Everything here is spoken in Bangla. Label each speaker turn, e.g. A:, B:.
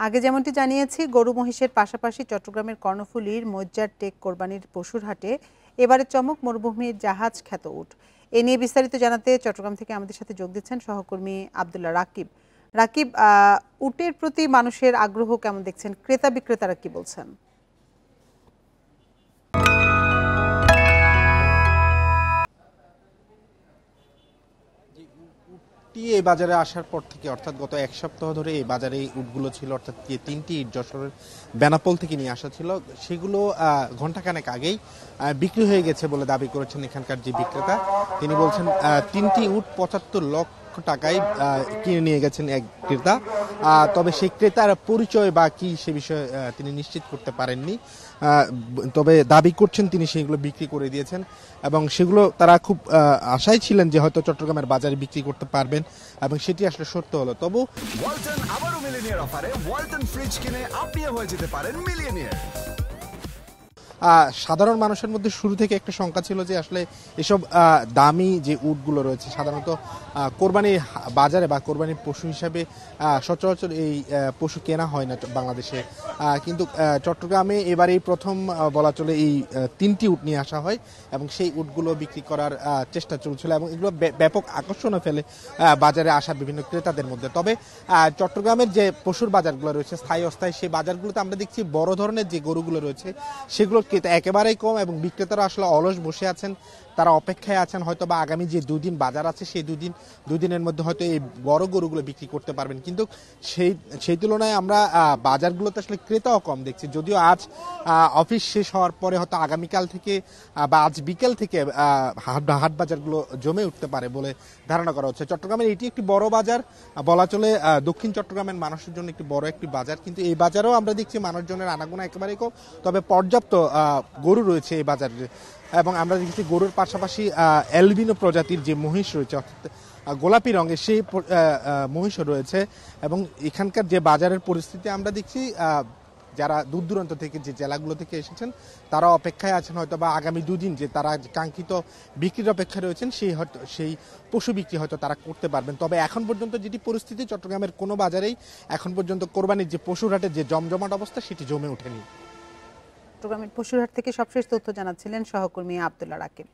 A: আগে যেমনটি জানিয়েছি, গরু মহিষের পাশাপাশি চট্টগ্রামের কর্ণফুলীর মজ্জার টেক কোরবানির পশুর হাটে এবারে চমক মরুভূমির জাহাজ খ্যাত উট। এ নিয়ে বিস্তারিত জানাতে চট্টগ্রাম থেকে আমাদের সাথে যোগ দিচ্ছেন সহকর্মী আব্দুল্লাহ রাকিব। রাকিব, উটের প্রতি মানুষের আগ্রহ কেমন দেখছেন? ক্রেতা বিক্রেতারা কি বলছেন?
B: এই বাজারে আসার পর থেকে অর্থাৎ গত এক সপ্তাহ ধরে এই বাজারে এই উটগুলো ছিল, অর্থাৎ যে তিনটি ইট যশোরের বেনাপোল থেকে নিয়ে আসা ছিল, সেগুলো ঘন্টাখানেক আগেই বিক্রি হয়ে গেছে বলে দাবি করেছেন এখানকার যে বিক্রেতা। তিনি বলছেন তিনটি উট ৭৫ লক্ষ টাকায় কিনে নিয়ে গেছেন এক ক্রেতা। তবে সেই ক্রেতার পরিচয় বা কি সে বিষয়ে তিনি নিশ্চিত করতে পারেননি। তবে দাবি করছেন তিনি সেগুলো বিক্রি করে দিয়েছেন এবং সেগুলো তারা খুব আশায় ছিলেন যে হয়তো চট্টগ্রামের বাজারে বিক্রি করতে পারবেন এবং সেটি আসলে সত্য হলো। তবু
C: ওয়ালটন আবারও মিলিয়নিয়ার অফারে ওয়ালটন ফ্রিজ কিনে আপনিও হয়ে যেতে পারেন মিলিয়নিয়ার।
B: সাধারণ মানুষের মধ্যে শুরু থেকে একটা শঙ্কা ছিল যে আসলে এসব দামি যে উটগুলো রয়েছে সাধারণত কোরবানির বাজারে বা কোরবানির পশু হিসাবে সচরাচর এই পশু কেনা হয় না বাংলাদেশে, কিন্তু চট্টগ্রামে এবার এই প্রথম বলা চলে এই তিনটি উট নিয়ে আসা হয় এবং সেই উটগুলো বিক্রি করার চেষ্টা চলছিল এবং এগুলো ব্যাপক আকর্ষণও ফেলে বাজারে আসা বিভিন্ন ক্রেতাদের মধ্যে। তবে চট্টগ্রামের যে পশুর বাজারগুলো রয়েছে স্থায়ী অস্থায়ী, সেই বাজারগুলোতে আমরা দেখছি বড় ধরনের যে গরুগুলো রয়েছে সেগুলো একেবারেই কম এবং বিক্রেতারা আসলে অলস বসে আছেন, তারা অপেক্ষায় আছেন হয়তো বা আগামী যে দুদিন বাজার আছে সেই দুদিনের মধ্যে হয়তো এই বড় গরুগুলো বিক্রি করতে পারবেন। কিন্তু সেই তুলনায় আমরা বাজারগুলোতে আসলে ক্রেতাও কম দেখছি। যদিও আজ অফিস শেষ হওয়ার পরে হয়তো আগামীকাল থেকে বা আজ বিকেল থেকে হাট বাজারগুলো জমে উঠতে পারে বলে ধারণা করা হচ্ছে। চট্টগ্রামের এটি একটি বড় বাজার, বলা চলে দক্ষিণ চট্টগ্রামের মানুষের জন্য একটি বড় একটি বাজার, কিন্তু এই বাজারেও আমরা দেখছি মানুষজনের আনাগোনা একেবারেই কম। তবে পর্যাপ্ত গরু রয়েছে এই বাজারে এবং আমরা দেখছি গরুর পাশাপাশি অ্যালবিনো প্রজাতির যে মহিষ রয়েছে অর্থাৎ গোলাপি রঙের সেই মহিষও রয়েছে এবং এখানকার যে বাজারের পরিস্থিতি আমরা দেখছি যারা দূর দূরান্ত থেকে যে জেলাগুলো থেকে এসেছেন তারা অপেক্ষায় আছেন হয়তো বা আগামী দুদিন যে তারা কাঙ্ক্ষিত বিক্রির অপেক্ষায় রয়েছেন সেই পশু বিক্রি হয়তো তারা করতে পারবেন। তবে এখন পর্যন্ত যেটি পরিস্থিতি, চট্টগ্রামের কোনো বাজারেই এখন পর্যন্ত কোরবানির যে পশুর হাটের যে জমজমাট অবস্থা সেটি জমে ওঠেনি।
A: চট্টগ্রামের পশুরহাট থেকে সবশেষ তথ্য জানাচ্ছিলেন সহকর্মী আব্দুল্লাহ রাকিব।